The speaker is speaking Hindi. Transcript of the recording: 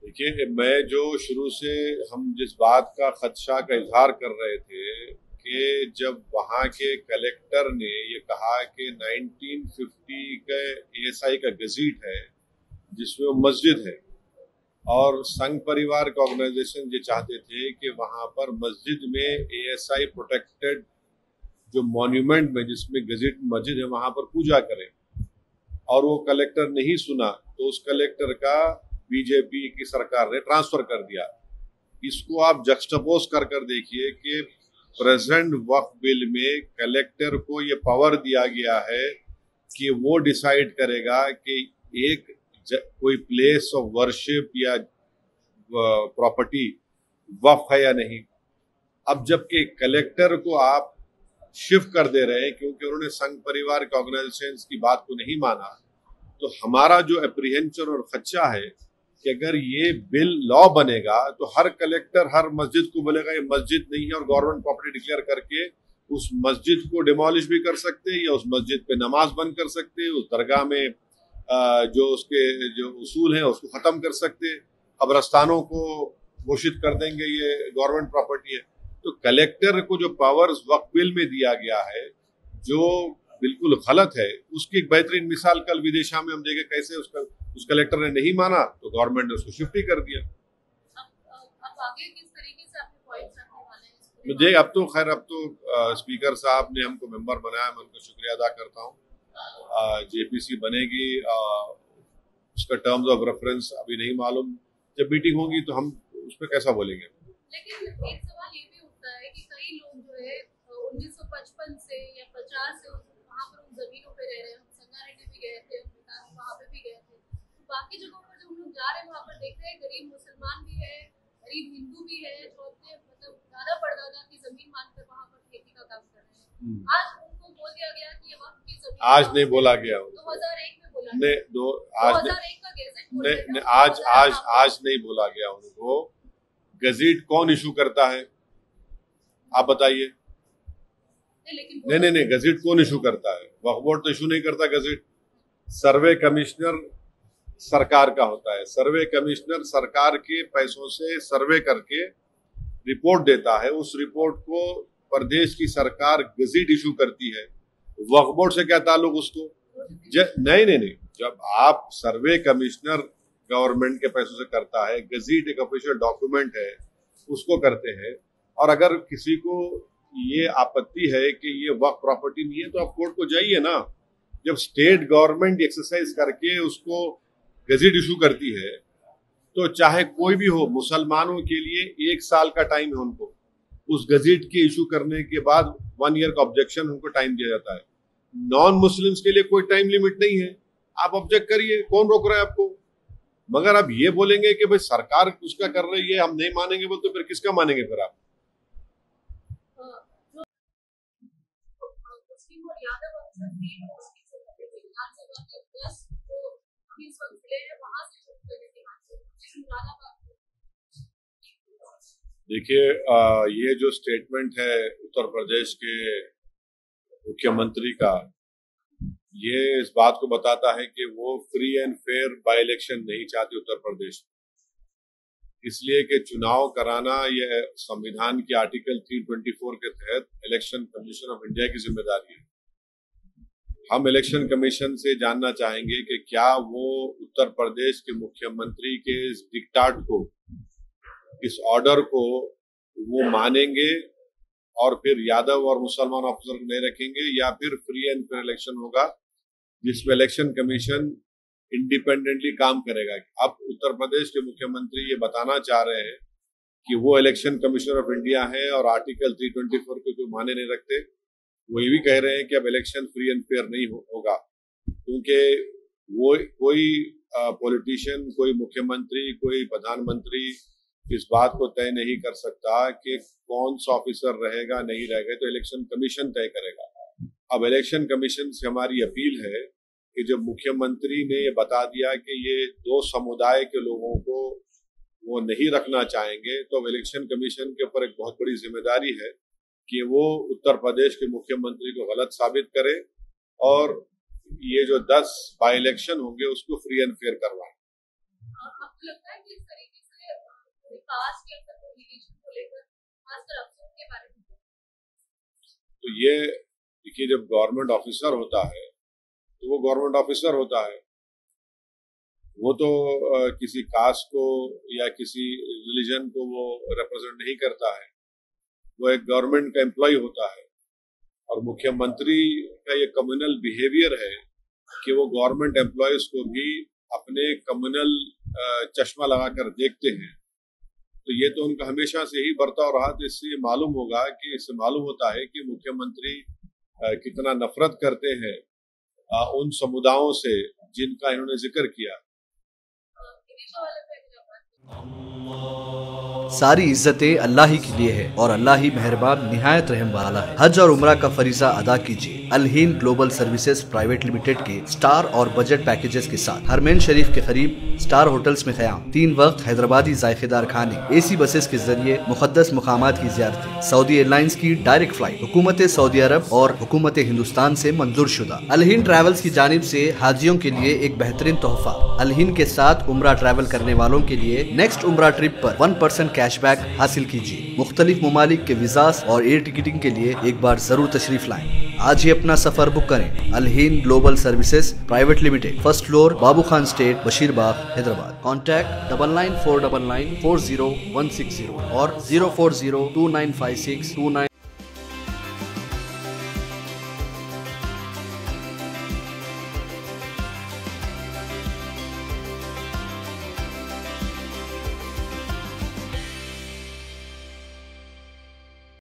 देखिए, मैं जो शुरू से हम जिस बात का खदशा का इजहार कर रहे थे कि जब वहाँ के कलेक्टर ने ये कहा कि 1950 का एएसआई का गजीट है जिसमें वो मस्जिद है, और संघ परिवार का ऑर्गेनाइजेशन ये चाहते थे कि वहाँ पर मस्जिद में एएसआई प्रोटेक्टेड जो मॉन्यूमेंट में जिसमें गजीट मस्जिद है वहाँ पर पूजा करें, और वो कलेक्टर नहीं सुना तो उस कलेक्टर का बीजेपी की सरकार ने ट्रांसफर कर दिया। इसको आप जक्स्टपोज कर कर देखिए कि प्रेजेंट वक्फ बिल में कलेक्टर को ये पावर दिया गया है कि वो डिसाइड करेगा कि एक कोई प्लेस ऑफ वर्शिप या प्रॉपर्टी वक्फ है या नहीं। अब जबकि कलेक्टर को आप शिफ्ट कर दे रहे हैं क्योंकि उन्होंने संघ परिवार के ऑर्गेनाइजेशन की बात को नहीं माना, तो हमारा जो अप्रीहेंशन और खदशा है कि अगर ये बिल लॉ बनेगा तो हर कलेक्टर हर मस्जिद को बोलेगा ये मस्जिद नहीं है और गवर्नमेंट प्रॉपर्टी डिक्लेयर करके उस मस्जिद को डिमोलिश भी कर सकते हैं या उस मस्जिद पे नमाज बंद कर सकते हैं, उस दरगाह में जो उसके जो उसूल हैं उसको खत्म कर सकते हैं, कब्रस्तानों को घोषित कर देंगे ये गवर्नमेंट प्रॉपर्टी है। तो कलेक्टर को जो पावर्स वक्फ बिल में दिया गया है जो बिल्कुल गलत है, उसकी एक बेहतरीन मिसाल कल विदिशा में हम देखे कैसे उस कलेक्टर ने नहीं माना तो गवर्नमेंट ने उसको शिफ्ट ही कर दिया। अब आगे किस तरीके से अपने पॉइंट्स रखने वाले हैं? मुझे अब तो खैर स्पीकर साहब ने हमको मेंबर बनाया, मैं उनका शुक्रिया अदा करता हूँ। जेपीसी बनेगी, उसका टर्म्स ऑफ रेफरेंस अभी नहीं मालूम, जब मीटिंग होगी तो हम उस पर कैसा बोलेंगे। लेकिन एक सवाल ये भी उठता है कि कई लोग जो है 1955 से या 50 से वहाँ पर उन जमीनों पे रह रहे हैं। संगारेड्डी भी गए थे, वहाँ पे भी गए थे, तो बाकी जगहों पर जब हम लोग जा रहे हैं वहाँ पर देख रहे हैं गरीब मुसलमान भी है, गरीब हिंदू भी है जो अपने मतलब दादा परदादा की जमीन मानकर वहाँ पर खेती का काम कर रहे हैं। आज उनको बोल दिया गया कि ये वक्त की जमीन, आज नहीं बोला गया, 2001 में बोला ने दो आज 2001 का गेजेट ने आज नहीं बोला गया उनको। गजीट कौन इशू करता है आप बताइए? नहीं, गजीट कौन इशू करता है? वक्फ बोर्ड तो इशू नहीं करता गजीट। सर्वे कमिश्नर सरकार का होता है। सर्वे कमिश्नर सरकार के पैसों से सर्वे करके रिपोर्ट देता है, उस रिपोर्ट को प्रदेश की सरकार गजीट इशू करती है। वक्फ बोर्ड से क्या ताल्लुक उसको? नहीं, जब आप सर्वे कमिश्नर गवर्नमेंट के पैसों से करता है, गजीट एक ऑफिशियल डॉक्यूमेंट है, उसको करते हैं। और अगर किसी को ये आपत्ति है कि ये वक्फ प्रॉपर्टी नहीं है तो आप कोर्ट को जाइए ना। जब स्टेट गवर्नमेंट एक्सरसाइज करके उसको गजीट इशू करती है तो चाहे कोई भी हो, मुसलमानों के लिए 1 साल का टाइम है उनको, उस गजीट के इशू करने के बाद 1 ईयर का ऑब्जेक्शन उनको टाइम दिया जाता है। नॉन मुस्लिम्स के लिए कोई टाइम लिमिट नहीं है, आप ऑब्जेक्ट करिए, कौन रोक रहा है आपको? मगर आप ये बोलेंगे कि भाई सरकार उसका कर रही है हम नहीं मानेंगे, बोल तो फिर किसका मानेंगे फिर आप? देखिए, ये जो स्टेटमेंट है उत्तर प्रदेश के मुख्यमंत्री का, ये इस बात को बताता है कि वो free and fair by election नहीं चाहते उत्तर प्रदेश, इसलिए कि चुनाव कराना यह संविधान की आर्टिकल 324 के तहत इलेक्शन कमीशन ऑफ इंडिया की जिम्मेदारी है। हम इलेक्शन कमीशन से जानना चाहेंगे कि क्या वो उत्तर प्रदेश के मुख्यमंत्री के इस डिक्टाट को, इस ऑर्डर को वो मानेंगे और फिर यादव और मुसलमान ऑफिसर को नहीं रखेंगे, या फिर फ्री एंड फेयर इलेक्शन होगा जिसमें इलेक्शन कमीशन इंडिपेंडेंटली काम करेगा। अब उत्तर प्रदेश के मुख्यमंत्री ये बताना चाह रहे हैं कि वो इलेक्शन कमीशन ऑफ इंडिया है और आर्टिकल 324 को कोई माने नहीं रखते। वो ये भी कह रहे हैं कि अब इलेक्शन फ्री एंड फेयर नहीं होगा, क्योंकि वो कोई पॉलिटिशियन, कोई मुख्यमंत्री, कोई प्रधानमंत्री इस बात को तय नहीं कर सकता कि कौन सा ऑफिसर रहेगा नहीं रहेगा, तो इलेक्शन कमीशन तय करेगा। अब इलेक्शन कमीशन से हमारी अपील है कि जब मुख्यमंत्री ने ये बता दिया कि ये 2 समुदाय के लोगों को वो नहीं रखना चाहेंगे, तो अब इलेक्शन कमीशन के ऊपर एक बहुत बड़ी जिम्मेदारी है कि वो उत्तर प्रदेश के मुख्यमंत्री को गलत साबित करे और ये जो 10 बाई इलेक्शन होंगे उसको फ्री एंड फेयर करवाएं। आपको लगता है कि इस तरीके से कास्ट या रिलीजन को लेकर खासकर अफसरों के बारे में? तो ये देखिए, जब गवर्नमेंट ऑफिसर होता है तो वो गवर्नमेंट ऑफिसर होता है, वो तो किसी कास्ट को या किसी रिलीजन को वो रिप्रेजेंट नहीं करता है, वो एक गवर्नमेंट का एम्प्लॉय होता है। और मुख्यमंत्री का ये कम्युनल बिहेवियर है कि वो गवर्नमेंट एम्प्लॉयज को भी अपने कम्युनल चश्मा लगाकर देखते हैं। तो ये तो उनका हमेशा से ही बर्ताव रहा। तो इससे मालूम होगा कि इससे मालूम होता है कि मुख्यमंत्री कितना नफरत करते हैं उन समुदायों से जिनका इन्होंने जिक्र किया। सारी इज्जतें अल्लाह ही के लिए है और अल्लाह ही मेहरबान निहायत रहम वाला है। हज और उम्रा का फरीजा अदा कीजिए Al Hind global services private limited के स्टार और बजट पैकेजेस के साथ। हरमैन शरीफ के करीब स्टार होटल्स में क़याम, 3 वक्त हैदराबादी जायकेदार खाने, AC बसेस के जरिए मुकद्दस मुकामात की ज़ियारतें, सऊदी एयरलाइंस की डायरेक्ट फ्लाइट, हुकूमत सऊदी अरब और हुकूमत हिंदुस्तान से मंजूर शुदा। अल हिंद ट्रैवल्स की जानिब से हाजियों के लिए एक बेहतरीन तोहफा। अल हिंद के साथ उम्रा ट्रैवल करने वालों के लिए नेक्स्ट उम्रा ट्रिप पर 1% कैशबैक हासिल कीजिए। मुख्तलिफ ममालिक के वीज़ास और एयर टिकटिंग के लिए एक बार जरूर तशरीफ लाएं। आज ही अपना सफर बुक करें। Al Hind global services private limited, first floor, Babu Khan estate, Bashirbagh, Hyderabad. Contact 9949940160 और 040295629